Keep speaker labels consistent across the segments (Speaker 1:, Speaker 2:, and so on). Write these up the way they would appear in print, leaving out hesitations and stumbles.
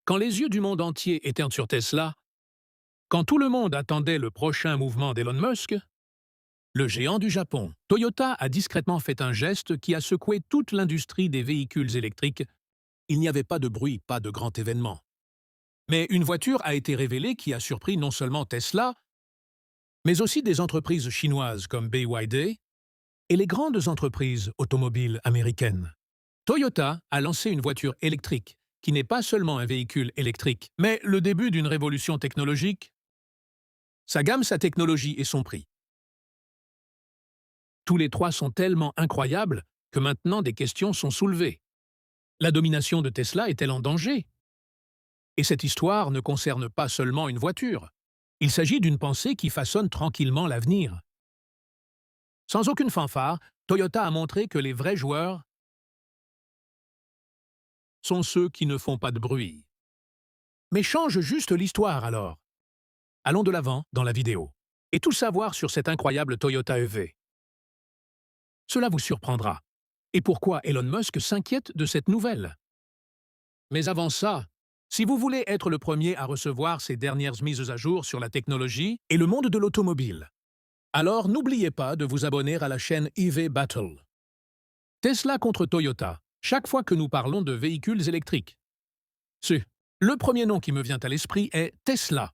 Speaker 1: Quand les yeux du monde entier étaient sur Tesla, quand tout le monde attendait le prochain mouvement d'Elon Musk, le géant du Japon, Toyota, a discrètement fait un geste qui a secoué toute l'industrie des véhicules électriques. Il n'y avait pas de bruit, pas de grand événement. Mais une voiture a été révélée qui a surpris non seulement Tesla, mais aussi des entreprises chinoises comme BYD et les grandes entreprises automobiles américaines. Toyota a lancé une voiture électrique qui n'est pas seulement un véhicule électrique, mais le début d'une révolution technologique. Sa gamme, sa technologie et son prix. Tous les trois sont tellement incroyables que maintenant des questions sont soulevées. La domination de Tesla est-elle en danger? Et cette histoire ne concerne pas seulement une voiture. Il s'agit d'une pensée qui façonne tranquillement l'avenir. Sans aucune fanfare, Toyota a montré que les vrais joueurs sont ceux qui ne font pas de bruit. Mais change juste l'histoire alors. Allons de l'avant dans la vidéo. Et tout savoir sur cette incroyable Toyota EV. Cela vous surprendra. Et pourquoi Elon Musk s'inquiète de cette nouvelle? Mais avant ça, si vous voulez être le premier à recevoir ces dernières mises à jour sur la technologie et le monde de l'automobile, alors n'oubliez pas de vous abonner à la chaîne EV Battle. Tesla contre Toyota, chaque fois que nous parlons de véhicules électriques. Le premier nom qui me vient à l'esprit est Tesla.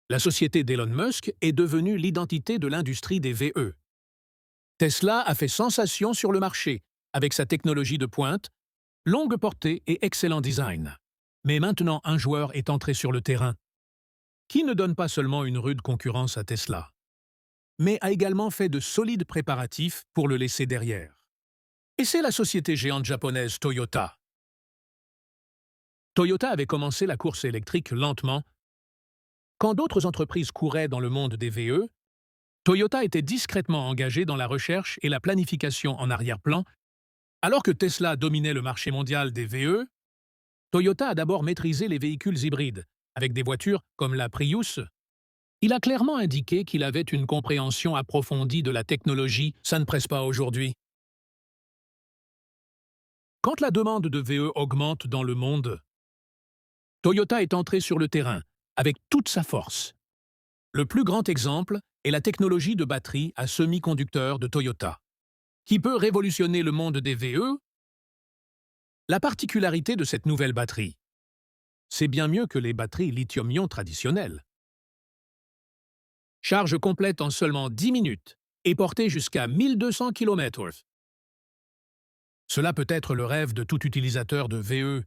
Speaker 1: La société d'Elon Musk est devenue l'identité de l'industrie des VE. Tesla a fait sensation sur le marché avec sa technologie de pointe, longue portée et excellent design. Mais maintenant, un joueur est entré sur le terrain, qui ne donne pas seulement une rude concurrence à Tesla, mais a également fait de solides préparatifs pour le laisser derrière. Et c'est la société géante japonaise Toyota. Toyota avait commencé la course électrique lentement. Quand d'autres entreprises couraient dans le monde des VE, Toyota était discrètement engagé dans la recherche et la planification en arrière-plan. Alors que Tesla dominait le marché mondial des VE, Toyota a d'abord maîtrisé les véhicules hybrides, avec des voitures comme la Prius. Il a clairement indiqué qu'il avait une compréhension approfondie de la technologie, ça ne presse pas aujourd'hui. Quand la demande de VE augmente dans le monde, Toyota est entré sur le terrain, avec toute sa force. Le plus grand exemple est la technologie de batterie à semi-conducteurs de Toyota, qui peut révolutionner le monde des VE. La particularité de cette nouvelle batterie, c'est bien mieux que les batteries lithium-ion traditionnelles. Charge complète en seulement 10 minutes et portée jusqu'à 1200 km/h. Cela peut être le rêve de tout utilisateur de VE,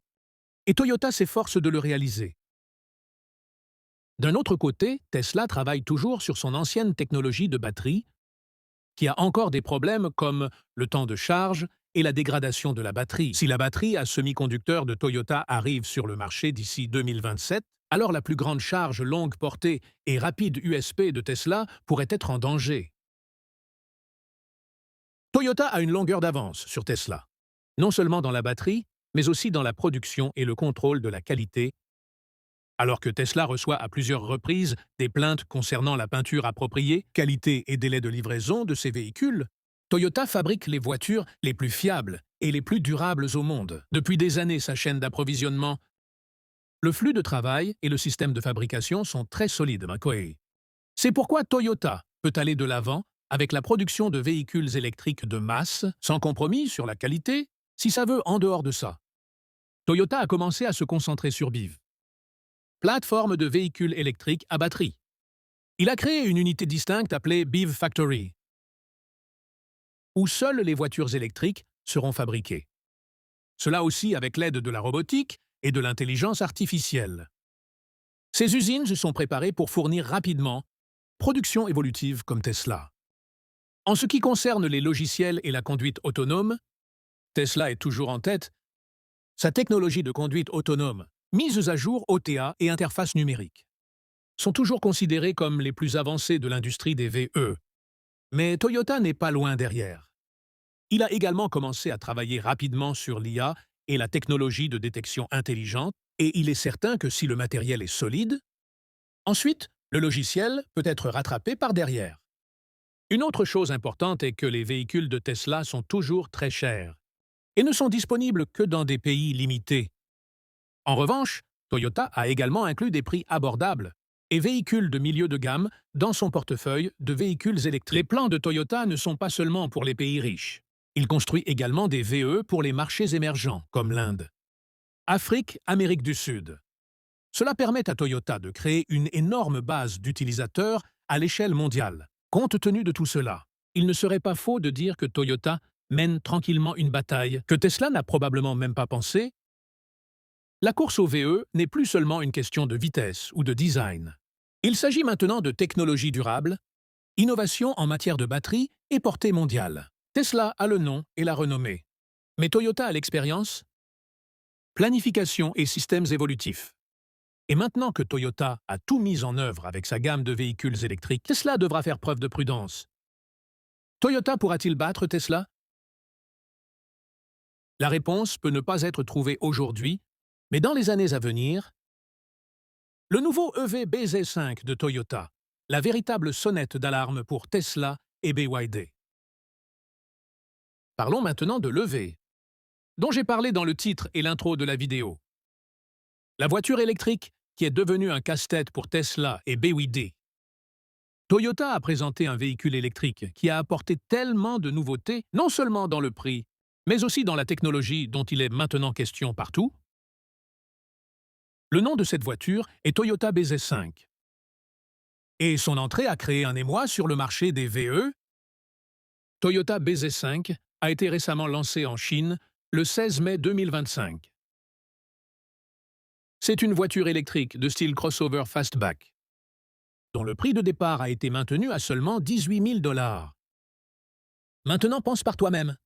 Speaker 1: et Toyota s'efforce de le réaliser. D'un autre côté, Tesla travaille toujours sur son ancienne technologie de batterie, qui a encore des problèmes comme le temps de charge et la dégradation de la batterie. Si la batterie à semi-conducteur de Toyota arrive sur le marché d'ici 2027, alors la plus grande charge longue portée et rapide USP de Tesla pourrait être en danger. Toyota a une longueur d'avance sur Tesla, non seulement dans la batterie, mais aussi dans la production et le contrôle de la qualité. Alors que Tesla reçoit à plusieurs reprises des plaintes concernant la peinture appropriée, qualité et délai de livraison de ses véhicules, Toyota fabrique les voitures les plus fiables et les plus durables au monde. Depuis des années, sa chaîne d'approvisionnement, le flux de travail et le système de fabrication sont très solides. C'est pourquoi Toyota peut aller de l'avant avec la production de véhicules électriques de masse, sans compromis sur la qualité, si ça veut en dehors de ça. Toyota a commencé à se concentrer sur BEV, plateforme de véhicules électriques à batterie. Il a créé une unité distincte appelée BEV Factory, où seules les voitures électriques seront fabriquées. Cela aussi avec l'aide de la robotique et de l'intelligence artificielle. Ces usines se sont préparées pour fournir rapidement production évolutive comme Tesla. En ce qui concerne les logiciels et la conduite autonome, Tesla est toujours en tête. Sa technologie de conduite autonome, mises à jour OTA et interface numérique, sont toujours considérées comme les plus avancées de l'industrie des VE. Mais Toyota n'est pas loin derrière. Il a également commencé à travailler rapidement sur l'IA et la technologie de détection intelligente, et il est certain que si le matériel est solide, ensuite, le logiciel peut être rattrapé par derrière. Une autre chose importante est que les véhicules de Tesla sont toujours très chers et ne sont disponibles que dans des pays limités. En revanche, Toyota a également inclus des prix abordables et véhicules de milieu de gamme dans son portefeuille de véhicules électriques. Les plans de Toyota ne sont pas seulement pour les pays riches. Il construit également des VE pour les marchés émergents, comme l'Inde, Afrique, Amérique du Sud. Cela permet à Toyota de créer une énorme base d'utilisateurs à l'échelle mondiale. Compte tenu de tout cela, il ne serait pas faux de dire que Toyota mène tranquillement une bataille que Tesla n'a probablement même pas pensée. La course au VE n'est plus seulement une question de vitesse ou de design. Il s'agit maintenant de technologie durable, innovation en matière de batterie et portée mondiale. Tesla a le nom et la renommée, mais Toyota a l'expérience, planification et systèmes évolutifs. Et maintenant que Toyota a tout mis en œuvre avec sa gamme de véhicules électriques, Tesla devra faire preuve de prudence. Toyota pourra-t-il battre Tesla? La réponse peut ne pas être trouvée aujourd'hui, mais dans les années à venir, le nouveau EV bz5 de Toyota, la véritable sonnette d'alarme pour Tesla et BYD. Parlons maintenant de l'EV, dont j'ai parlé dans le titre et l'intro de la vidéo. La voiture électrique qui est devenue un casse-tête pour Tesla et BYD. Toyota a présenté un véhicule électrique qui a apporté tellement de nouveautés, non seulement dans le prix, mais aussi dans la technologie dont il est maintenant question partout. Le nom de cette voiture est Toyota bz5. Et son entrée a créé un émoi sur le marché des VE. Toyota bz5 a été récemment lancé en Chine le 16 mai 2025. C'est une voiture électrique de style crossover fastback, dont le prix de départ a été maintenu à seulement 18 000 $. Maintenant, pense par toi-même.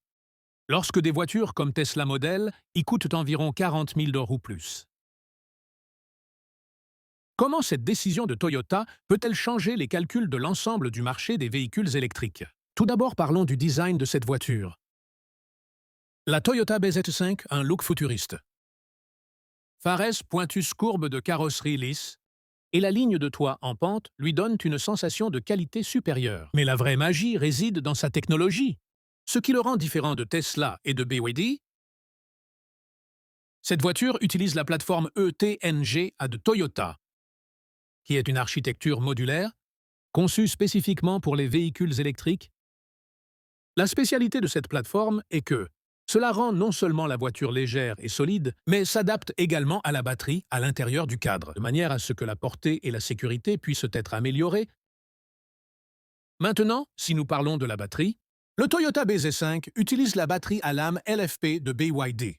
Speaker 1: Lorsque des voitures comme Tesla Model y coûtent environ 40 000 $ ou plus. Comment cette décision de Toyota peut-elle changer les calculs de l'ensemble du marché des véhicules électriques? Tout d'abord, parlons du design de cette voiture. La Toyota bz5 a un look futuriste. Phares pointus courbes de carrosserie lisse et la ligne de toit en pente lui donnent une sensation de qualité supérieure. Mais la vraie magie réside dans sa technologie. Ce qui le rend différent de Tesla et de BYD, cette voiture utilise la plateforme ETNGA de Toyota, qui est une architecture modulaire, conçue spécifiquement pour les véhicules électriques. La spécialité de cette plateforme est que cela rend non seulement la voiture légère et solide, mais s'adapte également à la batterie à l'intérieur du cadre, de manière à ce que la portée et la sécurité puissent être améliorées. Maintenant, si nous parlons de la batterie, le Toyota bz5 utilise la batterie à lame LFP de BYD,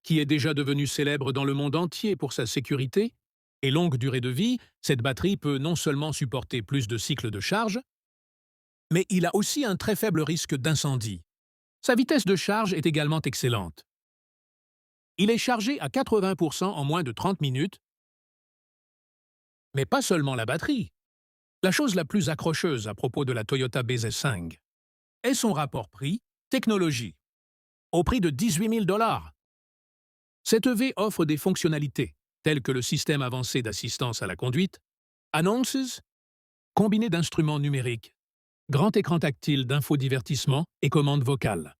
Speaker 1: qui est déjà devenue célèbre dans le monde entier pour sa sécurité et longue durée de vie. Cette batterie peut non seulement supporter plus de cycles de charge, mais il a aussi un très faible risque d'incendie. Sa vitesse de charge est également excellente. Il est chargé à 80% en moins de 30 minutes. Mais pas seulement la batterie. La chose la plus accrocheuse à propos de la Toyota bz5 est son rapport prix-technologie, au prix de 18 000 $. Cette EV offre des fonctionnalités telles que le système avancé d'assistance à la conduite, Annonces, combiné d'instruments numériques, grand écran tactile d'infodivertissement et commandes vocales,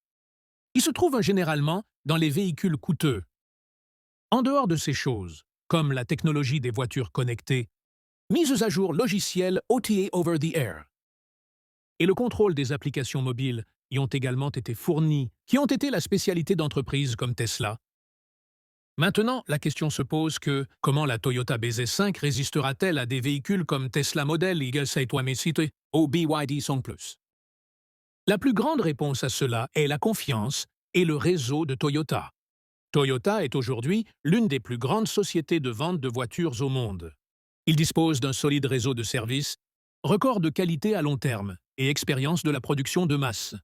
Speaker 1: qui se trouvent généralement dans les véhicules coûteux. En dehors de ces choses, comme la technologie des voitures connectées, mises à jour logicielles OTA over the air, et le contrôle des applications mobiles y ont également été fournis, qui ont été la spécialité d'entreprises comme Tesla. Maintenant, la question se pose que comment la Toyota bz5 résistera-t-elle à des véhicules comme Tesla Model Y ou BYD Song Plus? La plus grande réponse à cela est la confiance et le réseau de Toyota. Toyota est aujourd'hui l'une des plus grandes sociétés de vente de voitures au monde. Il dispose d'un solide réseau de services, record de qualité à long terme et expérience de la production de masse.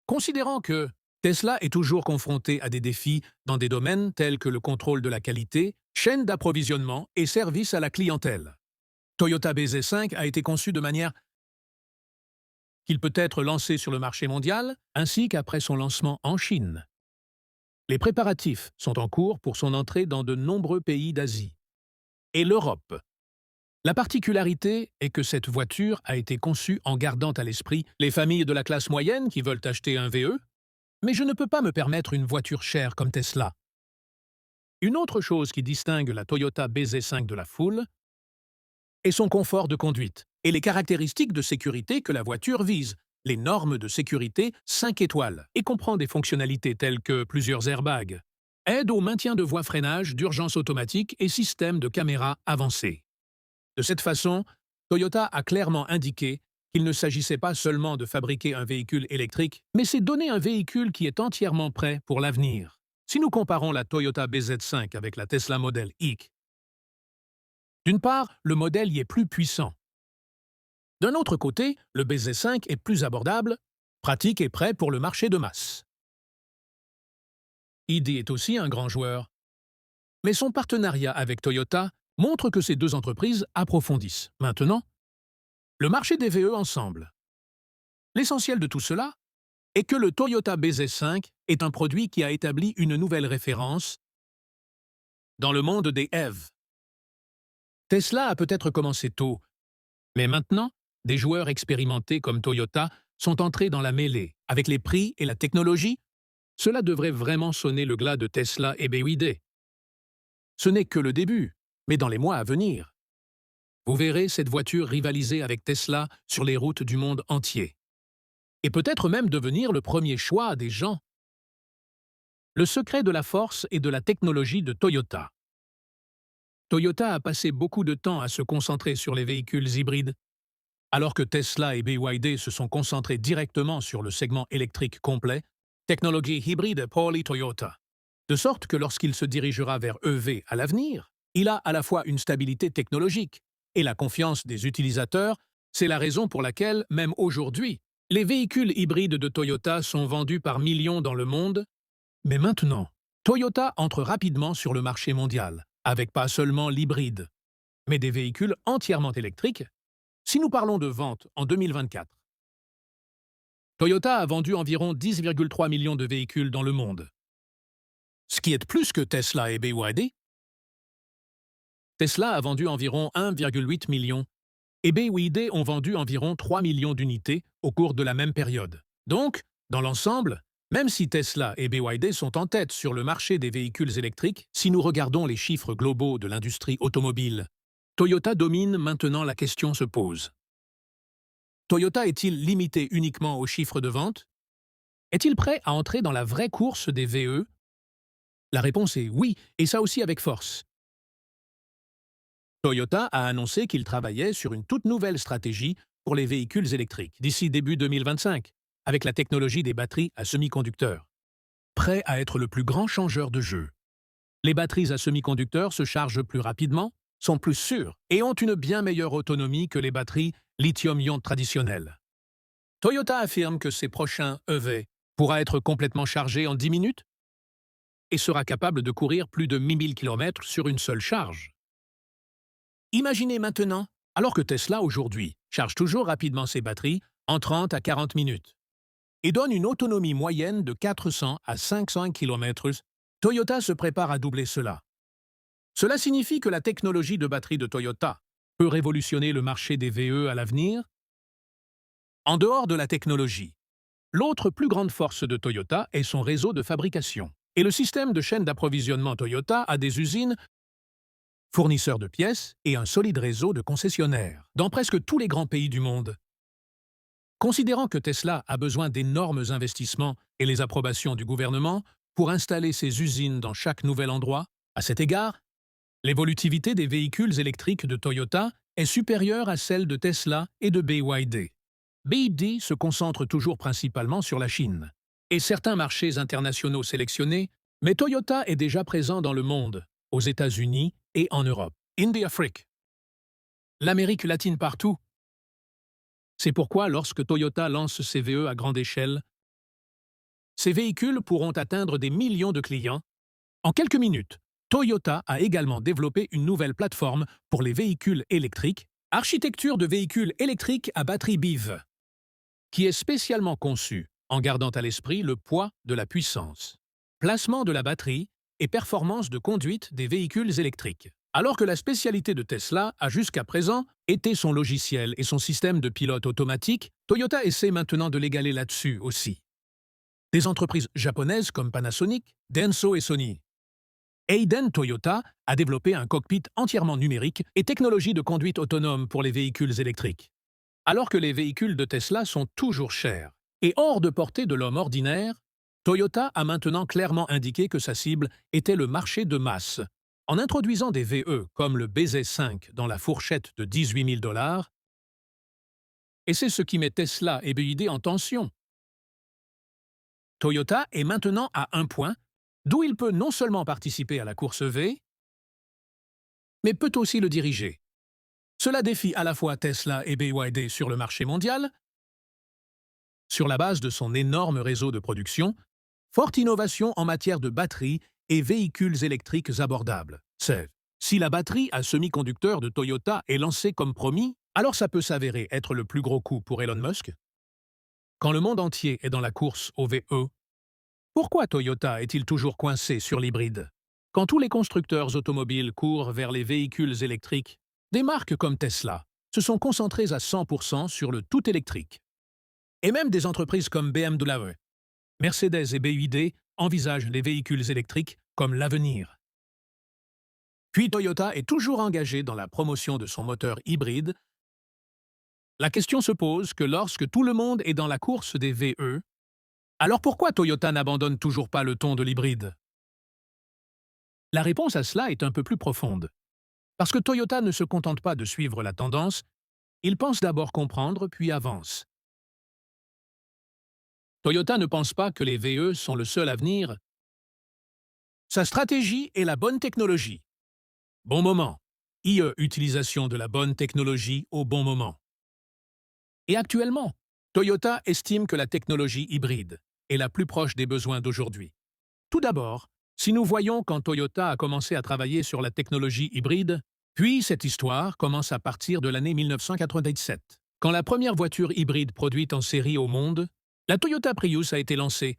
Speaker 1: Considérant que Tesla est toujours confronté à des défis dans des domaines tels que le contrôle de la qualité, chaîne d'approvisionnement et service à la clientèle, Toyota bz5 a été conçu de manière qu'il peut être lancé sur le marché mondial ainsi qu'après son lancement en Chine. Les préparatifs sont en cours pour son entrée dans de nombreux pays d'Asie et l'Europe. La particularité est que cette voiture a été conçue en gardant à l'esprit les familles de la classe moyenne qui veulent acheter un VE, mais je ne peux pas me permettre une voiture chère comme Tesla. Une autre chose qui distingue la Toyota BZ5 de la foule est son confort de conduite et les caractéristiques de sécurité que la voiture vise, les normes de sécurité 5 étoiles, et comprend des fonctionnalités telles que plusieurs airbags, aide au maintien de voies freinage d'urgence automatique et système de caméra avancé. De cette façon, Toyota a clairement indiqué qu'il ne s'agissait pas seulement de fabriquer un véhicule électrique, mais c'est donner un véhicule qui est entièrement prêt pour l'avenir. Si nous comparons la Toyota BZ5 avec la Tesla Model Y, d'une part, le modèle y est plus puissant. D'un autre côté, le BZ5 est plus abordable, pratique et prêt pour le marché de masse. ID est aussi un grand joueur, mais son partenariat avec Toyota montre que ces deux entreprises approfondissent maintenant le marché des VE ensemble. L'essentiel de tout cela est que le Toyota BZ5 est un produit qui a établi une nouvelle référence dans le monde des EV. Tesla a peut-être commencé tôt, mais maintenant, des joueurs expérimentés comme Toyota sont entrés dans la mêlée. Avec les prix et la technologie, cela devrait vraiment sonner le glas de Tesla et BYD. Ce n'est que le début, mais dans les mois à venir, vous verrez cette voiture rivaliser avec Tesla sur les routes du monde entier. Et peut-être même devenir le premier choix des gens. Le secret de la force et de la technologie de Toyota. Toyota a passé beaucoup de temps à se concentrer sur les véhicules hybrides, alors que Tesla et BYD se sont concentrés directement sur le segment électrique complet, technologie hybride Poly Toyota. De sorte que lorsqu'il se dirigera vers EV à l'avenir, il a à la fois une stabilité technologique et la confiance des utilisateurs. C'est la raison pour laquelle, même aujourd'hui, les véhicules hybrides de Toyota sont vendus par millions dans le monde. Mais maintenant, Toyota entre rapidement sur le marché mondial, avec pas seulement l'hybride, mais des véhicules entièrement électriques. Si nous parlons de ventes en 2024, Toyota a vendu environ 10,3 millions de véhicules dans le monde, ce qui est plus que Tesla et BYD. Tesla a vendu environ 1,8 million et BYD ont vendu environ 3 millions d'unités au cours de la même période. Donc, dans l'ensemble, même si Tesla et BYD sont en tête sur le marché des véhicules électriques, si nous regardons les chiffres globaux de l'industrie automobile, Toyota domine. Maintenant la question se pose. Toyota est-il limité uniquement aux chiffres de vente? Est-il prêt à entrer dans la vraie course des VE? La réponse est oui, et ça aussi avec force. Toyota a annoncé qu'il travaillait sur une toute nouvelle stratégie pour les véhicules électriques d'ici début 2025, avec la technologie des batteries à semi-conducteurs. Prêt à être le plus grand changeur de jeu. Les batteries à semi-conducteurs se chargent plus rapidement, sont plus sûres et ont une bien meilleure autonomie que les batteries lithium-ion traditionnelles. Toyota affirme que ses prochains EV pourra être complètement chargé en 10 minutes et sera capable de courir plus de 1000 km sur une seule charge. Imaginez maintenant, alors que Tesla aujourd'hui charge toujours rapidement ses batteries en 30 à 40 minutes et donne une autonomie moyenne de 400 à 500 km, Toyota se prépare à doubler cela. Cela signifie que la technologie de batterie de Toyota peut révolutionner le marché des VE à l'avenir. En dehors de la technologie, l'autre plus grande force de Toyota est son réseau de fabrication. Et le système de chaîne d'approvisionnement Toyota a des usines, fournisseurs de pièces et un solide réseau de concessionnaires dans presque tous les grands pays du monde. Considérant que Tesla a besoin d'énormes investissements et les approbations du gouvernement pour installer ses usines dans chaque nouvel endroit, à cet égard, l'évolutivité des véhicules électriques de Toyota est supérieure à celle de Tesla et de BYD. BYD se concentre toujours principalement sur la Chine et certains marchés internationaux sélectionnés, mais Toyota est déjà présent dans le monde, aux États-Unis et en Europe, Afrique, l'Amérique latine partout. C'est pourquoi lorsque Toyota lance ses VE à grande échelle, ces véhicules pourront atteindre des millions de clients. En quelques minutes, Toyota a également développé une nouvelle plateforme pour les véhicules électriques, architecture de véhicules électriques à batterie BEV, qui est spécialement conçue en gardant à l'esprit le poids de la puissance, placement de la batterie et performance de conduite des véhicules électriques. Alors que la spécialité de Tesla a jusqu'à présent été son logiciel et son système de pilote automatique, Toyota essaie maintenant de l'égaler là-dessus aussi. Des entreprises japonaises comme Panasonic, Denso et Sony Hayden Toyota a développé un cockpit entièrement numérique et technologie de conduite autonome pour les véhicules électriques. Alors que les véhicules de Tesla sont toujours chers et hors de portée de l'homme ordinaire, Toyota a maintenant clairement indiqué que sa cible était le marché de masse. En introduisant des VE comme le BZ5 dans la fourchette de 18 000 $, et c'est ce qui met Tesla et BYD en tension. Toyota est maintenant à un point d'où il peut non seulement participer à la course V, mais peut aussi le diriger. Cela défie à la fois Tesla et BYD sur le marché mondial, sur la base de son énorme réseau de production, forte innovation en matière de batterie et véhicules électriques abordables. Si la batterie à semi-conducteurs de Toyota est lancée comme promis, alors ça peut s'avérer être le plus gros coup pour Elon Musk. Quand le monde entier est dans la course au VE, pourquoi Toyota est-il toujours coincé sur l'hybride? Quand tous les constructeurs automobiles courent vers les véhicules électriques, des marques comme Tesla se sont concentrées à 100% sur le tout électrique. Et même des entreprises comme BMW, Mercedes et BYD envisagent les véhicules électriques comme l'avenir. Puis Toyota est toujours engagé dans la promotion de son moteur hybride. La question se pose que lorsque tout le monde est dans la course des VE, alors pourquoi Toyota n'abandonne toujours pas le ton de l'hybride? La réponse à cela est un peu plus profonde. Parce que Toyota ne se contente pas de suivre la tendance, il pense d'abord comprendre puis avance. Toyota ne pense pas que les VE sont le seul avenir. Sa stratégie est la bonne technologie. Bon moment. Utilisation de la bonne technologie au bon moment. Et actuellement, Toyota estime que la technologie hybride est la plus proche des besoins d'aujourd'hui. Tout d'abord, si nous voyons quand Toyota a commencé à travailler sur la technologie hybride, puis cette histoire commence à partir de l'année 1997. Quand la première voiture hybride produite en série au monde, la Toyota Prius a été lancée.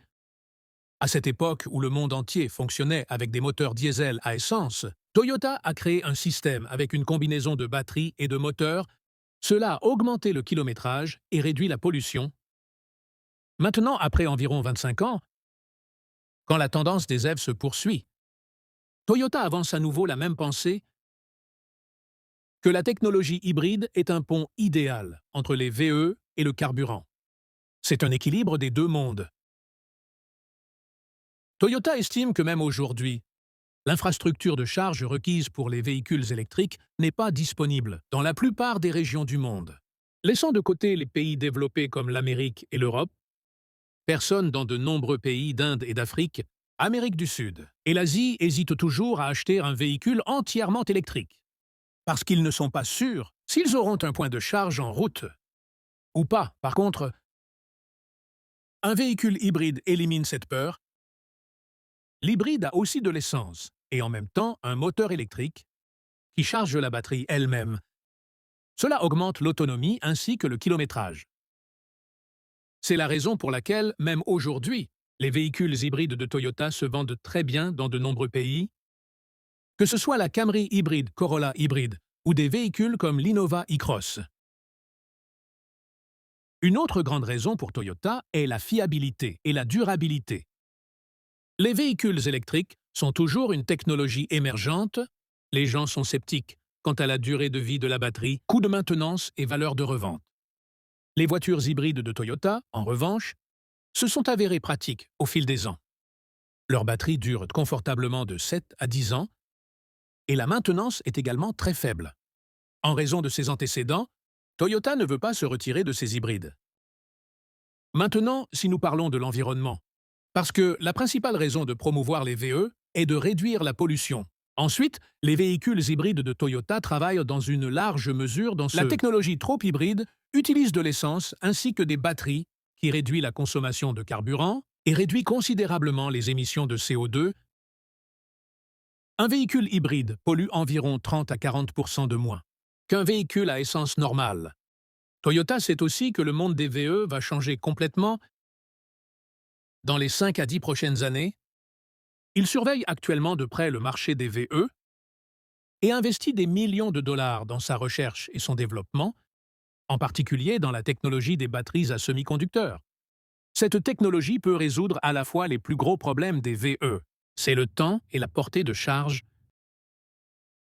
Speaker 1: À cette époque où le monde entier fonctionnait avec des moteurs diesel à essence, Toyota a créé un système avec une combinaison de batterie et de moteur. Cela a augmenté le kilométrage et réduit la pollution. Maintenant, après environ 25 ans, quand la tendance des EV se poursuit, Toyota avance à nouveau la même pensée que la technologie hybride est un pont idéal entre les VE et le carburant. C'est un équilibre des deux mondes. Toyota estime que même aujourd'hui, l'infrastructure de charge requise pour les véhicules électriques n'est pas disponible dans la plupart des régions du monde. Laissant de côté les pays développés comme l'Amérique et l'Europe, personne dans de nombreux pays d'Inde et d'Afrique, Amérique du Sud et l'Asie hésite toujours à acheter un véhicule entièrement électrique, parce qu'ils ne sont pas sûrs s'ils auront un point de charge en route ou pas. Par contre, un véhicule hybride élimine cette peur. L'hybride a aussi de l'essence et en même temps un moteur électrique qui charge la batterie elle-même. Cela augmente l'autonomie ainsi que le kilométrage. C'est la raison pour laquelle, même aujourd'hui, les véhicules hybrides de Toyota se vendent très bien dans de nombreux pays, que ce soit la Camry hybride, Corolla hybride ou des véhicules comme l'Innova e-Cross. Une autre grande raison pour Toyota est la fiabilité et la durabilité. Les véhicules électriques sont toujours une technologie émergente. Les gens sont sceptiques quant à la durée de vie de la batterie, coût de maintenance et valeur de revente. Les voitures hybrides de Toyota, en revanche, se sont avérées pratiques au fil des ans. Leur batterie dure confortablement de 7 à 10 ans et la maintenance est également très faible. En raison de ces antécédents, Toyota ne veut pas se retirer de ses hybrides. Maintenant, si nous parlons de l'environnement, parce que la principale raison de promouvoir les VE est de réduire la pollution. Ensuite, les véhicules hybrides de Toyota travaillent dans une large mesure dans la technologie trop hybride utilise de l'essence ainsi que des batteries qui réduit la consommation de carburant et réduit considérablement les émissions de CO2. Un véhicule hybride pollue environ 30 à 40% de moins qu'un véhicule à essence normale. Toyota sait aussi que le monde des VE va changer complètement dans les 5 à 10 prochaines années. Il surveille actuellement de près le marché des VE et investit des millions de dollars dans sa recherche et son développement, en particulier dans la technologie des batteries à semi-conducteurs. Cette technologie peut résoudre à la fois les plus gros problèmes des VE, c'est le temps et la portée de charge.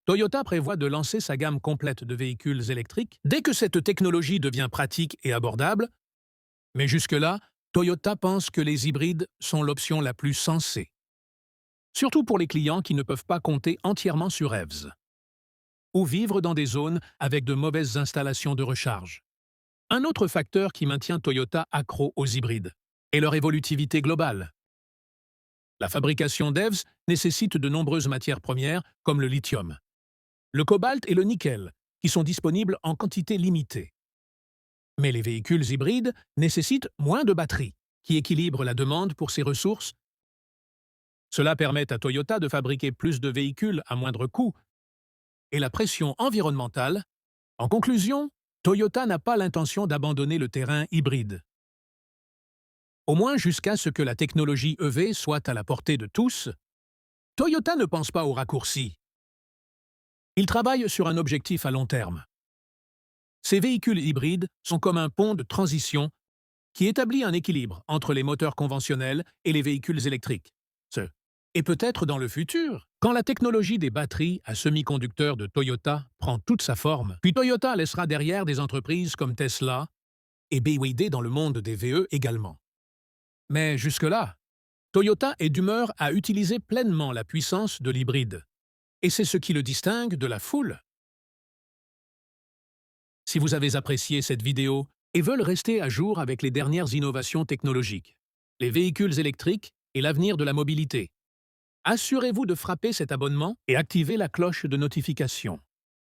Speaker 1: Toyota prévoit de lancer sa gamme complète de véhicules électriques dès que cette technologie devient pratique et abordable, mais jusque-là, Toyota pense que les hybrides sont l'option la plus sensée. Surtout pour les clients qui ne peuvent pas compter entièrement sur EVs, ou vivre dans des zones avec de mauvaises installations de recharge. Un autre facteur qui maintient Toyota accro aux hybrides est leur évolutivité globale. La fabrication d'EVs nécessite de nombreuses matières premières comme le lithium, le cobalt et le nickel, qui sont disponibles en quantité limitée. Mais les véhicules hybrides nécessitent moins de batteries, qui équilibrent la demande pour ces ressources. Cela permet à Toyota de fabriquer plus de véhicules à moindre coût. Et la pression environnementale. En conclusion, Toyota n'a pas l'intention d'abandonner le terrain hybride. Au moins jusqu'à ce que la technologie EV soit à la portée de tous, Toyota ne pense pas aux raccourcis. Il travaille sur un objectif à long terme. Ces véhicules hybrides sont comme un pont de transition qui établit un équilibre entre les moteurs conventionnels et les véhicules électriques. Et peut-être dans le futur, quand la technologie des batteries à semi-conducteurs de Toyota prend toute sa forme, puis Toyota laissera derrière des entreprises comme Tesla et BYD dans le monde des VE également. Mais jusque-là, Toyota est d'humeur à utiliser pleinement la puissance de l'hybride. Et c'est ce qui le distingue de la foule. Si vous avez apprécié cette vidéo et veulent rester à jour avec les dernières innovations technologiques, les véhicules électriques et l'avenir de la mobilité, assurez-vous de frapper cet abonnement et activer la cloche de notification.